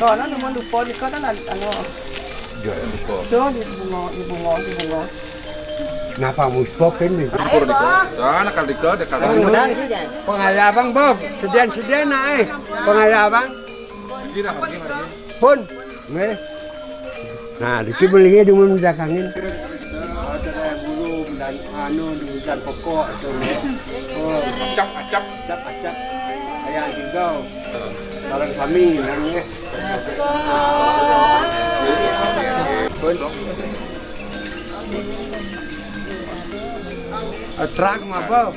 no, naman lupa di ka na ano. Di bungo. Kenapa muspok ini? Tempur nih kok. Dah nakal dikit, dekal. Pengayabang Bob, sedian naik. Pengayabang. Gila. Pun, nggak. Nah, di sini belinya di mana belakangin? Ada burung dan anu di hutan pokok atau Acap. ayam juga. Barang kami namanya. Pun. Atrak mah Bob.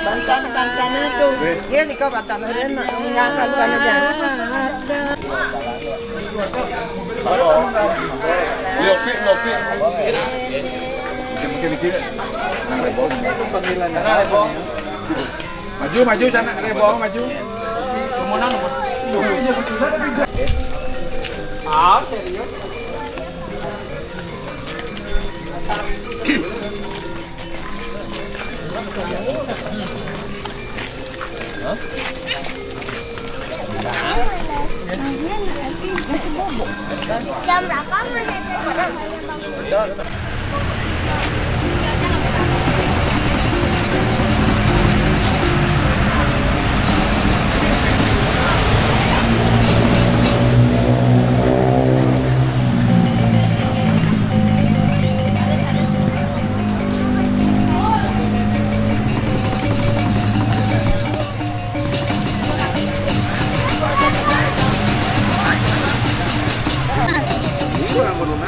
Bantan itu. Dia di kau bantan ren, menyangan bantan aja. Lopi. Mungkin. Maju sana, rebong maju. Semuanya nomor. Serius? Jam berapa mulai?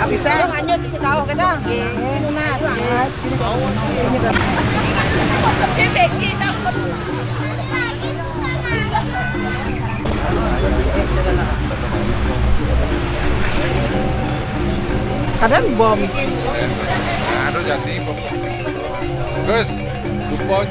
Bisa lanjut di kau kita. Lunas. Kadang bom sih. Aduh jadi bom. Gus, lupa.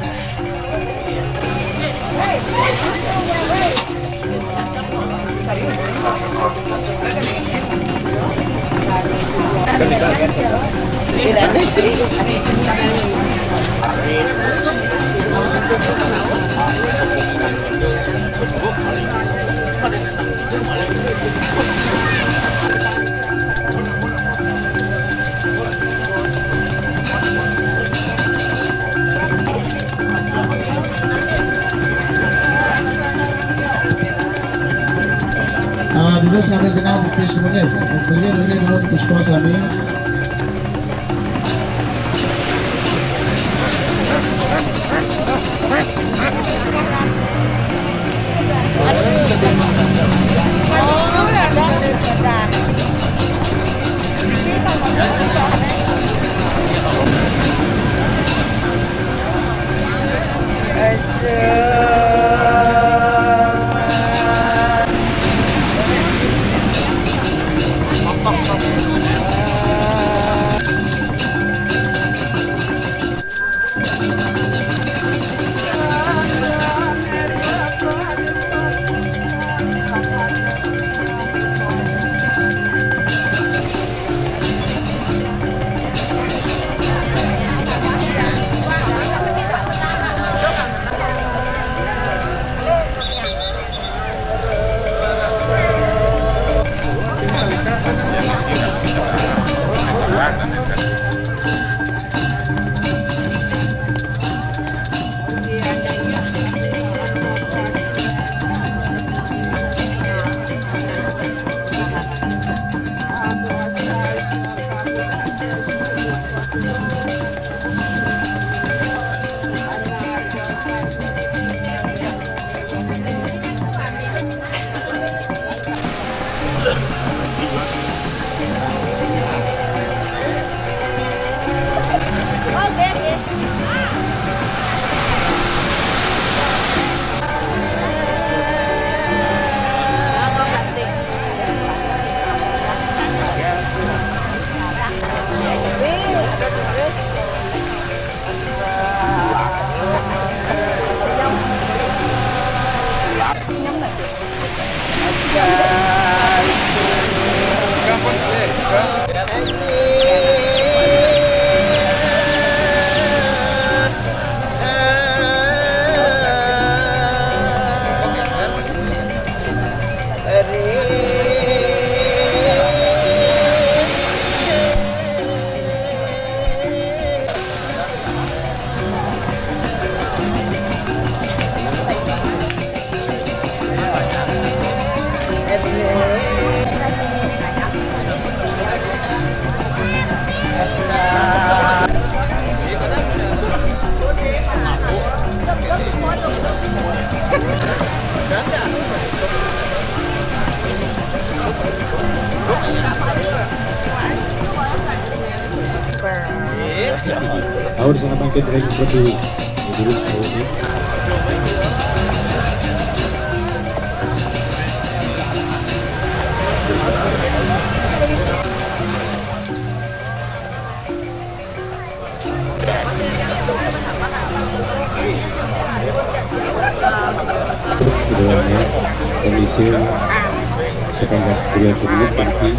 Dulu sampai kenal bukti sebenarnya, beli dulu bukti semua sampai. makin ring berdua terus ini keduanya kondisi sekarang kedua nanti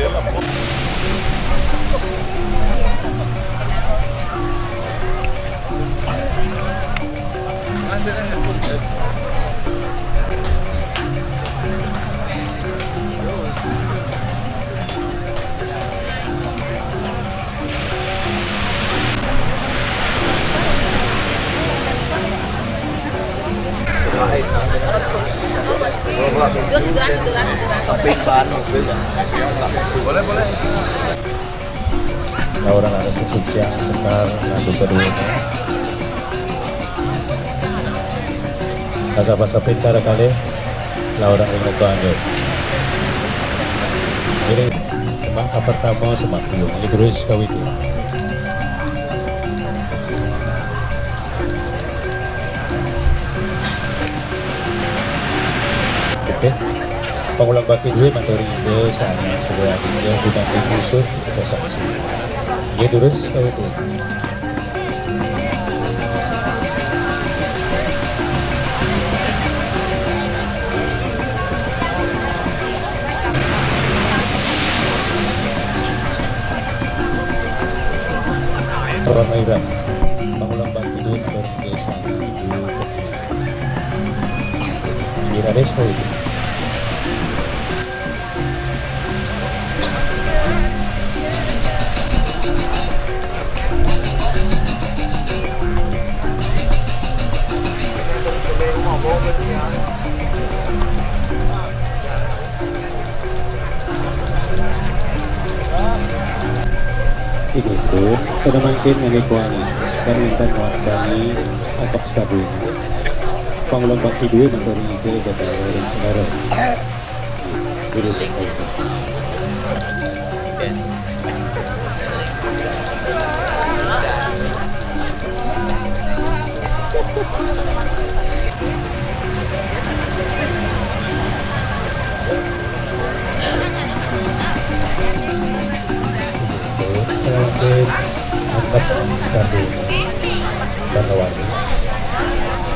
orang ada subsidi yang sekar lalu kedua Kasapa pintar kali orang yang banget ini semak pertama semak tiung ini terus kau itu oke pengulang baki dua materi ide saya sudah adanya dibanding unsur atau saksi ini terus kau itu Permairan pengulang baki dua materi ide saya itu terkini ini ada sekali itu ini tuh sudah makin ngani kuani dan intan muat bani angkap stabilnya pengulang baki dua mentori ide betara dan sekarang terus selamat angkat satu Banawani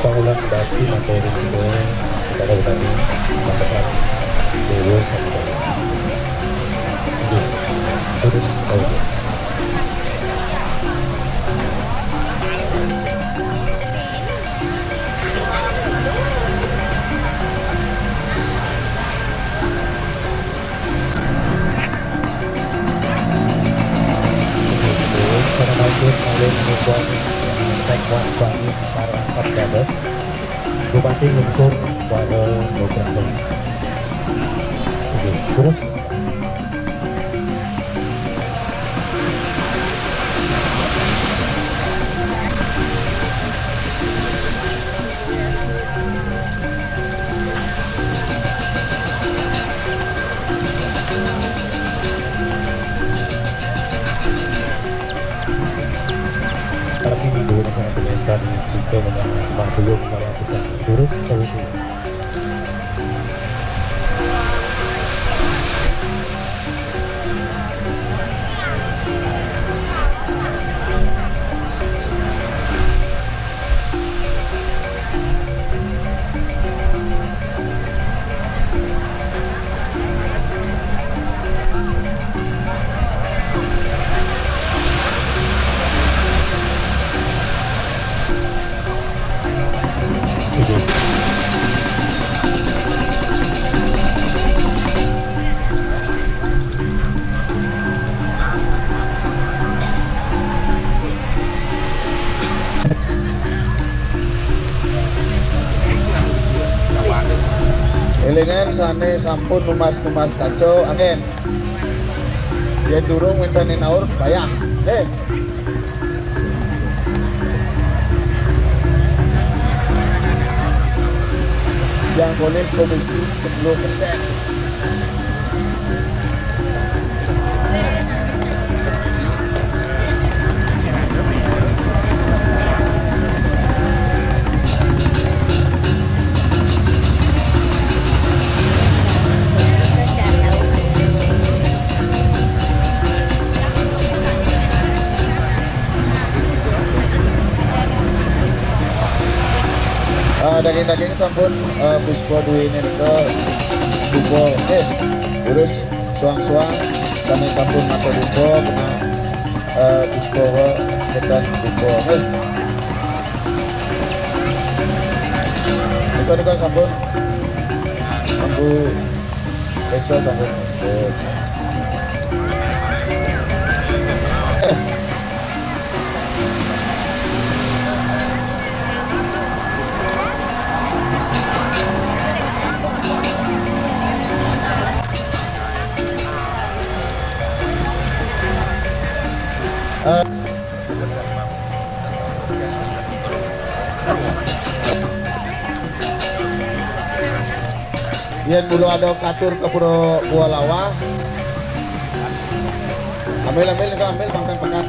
pengulang baki materi ide kepada petani Makassar Dewa Samudera ini terus audio sana makin lalu mengumpulkan tekwan bani sekarang 14 Bupati unsur pada November terus tapi minggu ini sangat pemerintah dengan kita membahas belum meratusan terus kalau itu elengan sane sampun numas kacau angin yang durung wentane naur bayang yang boleh komisi 10%. Daging-daging sampun puspo duwe ini ke dupo. Urus suang-suang sami sampun mata dupo kena puspo ketan dupo. Duka sampun manggu desa sampun. Yen bulu ada katur ke pura buah lawa. Ambil makan pekat.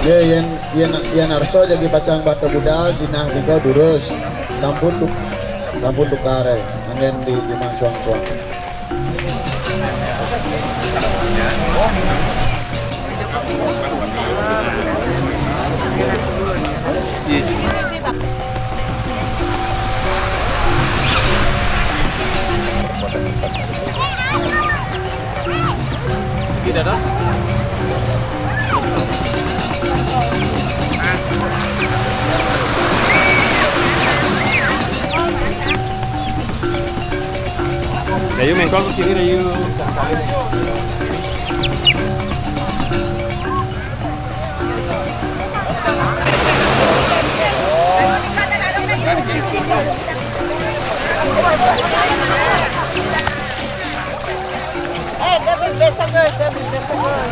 Ya yen arso jadi pacang batu budal jinah juga durus sampun dukare angin di suang-suang. Tidak ada. Dayu mengkol ke sini Dayu. Dapat biasa guys, dapat biasa guys.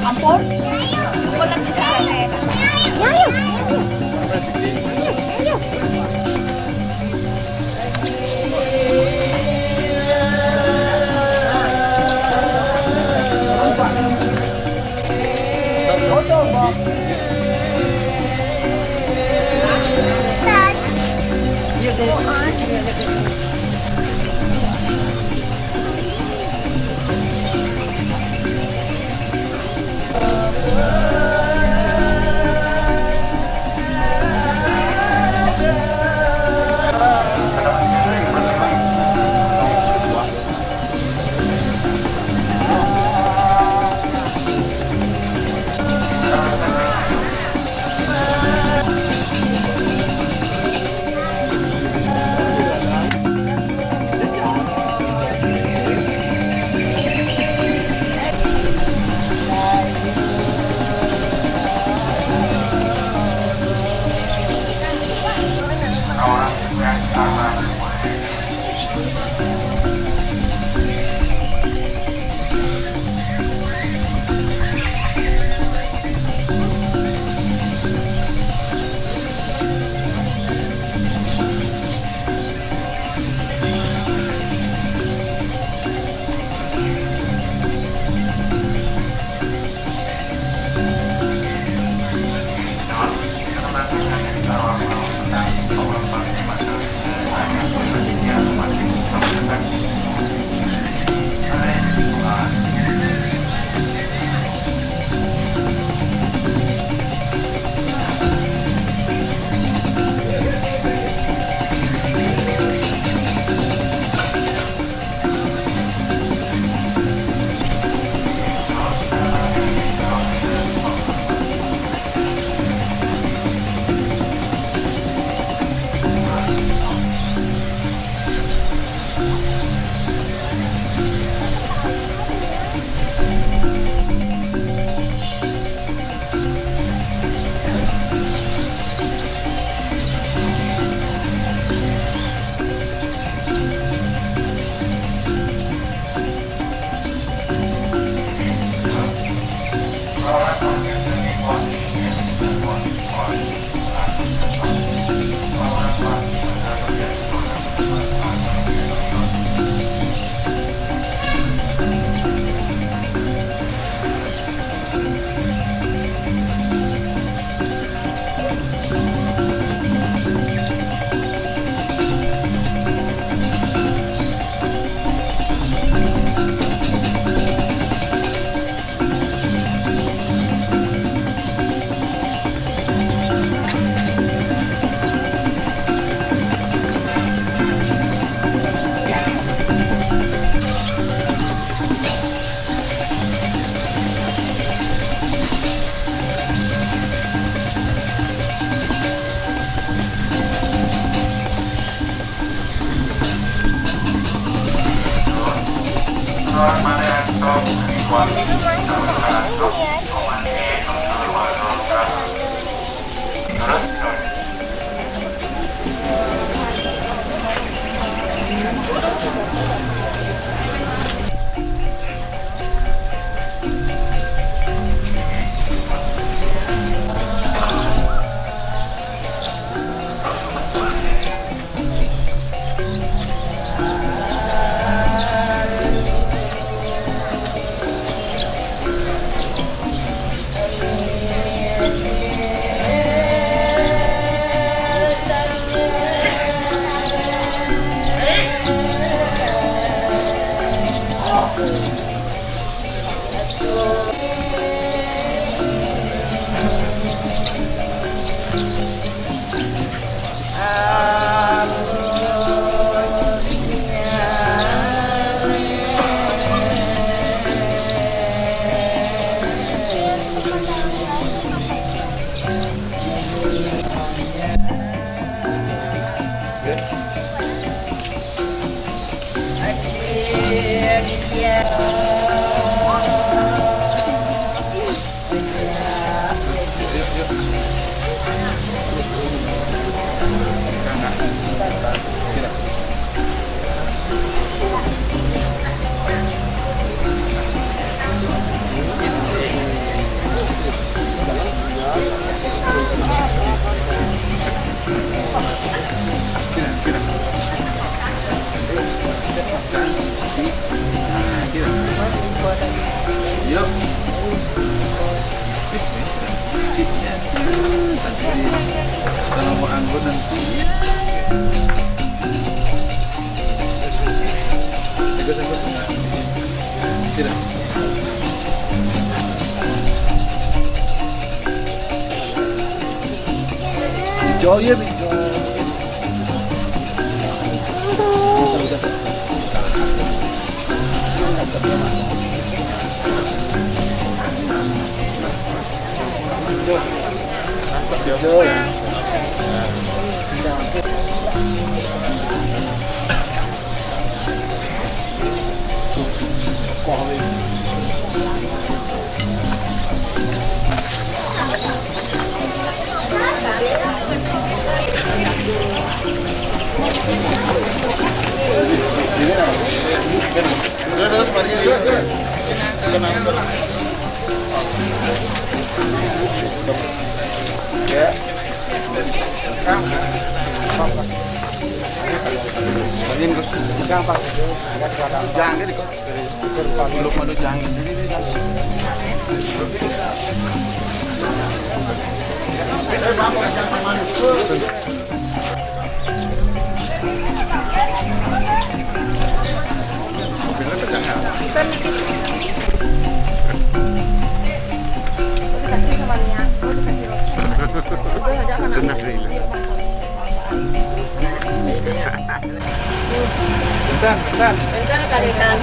Ampun. Ampun nak bisa. Sama anggun nanti. Tidak. Hijau ya, hijau. Dikasih sama Nia, dikasih roti. Benar ini. Bentar kali kan.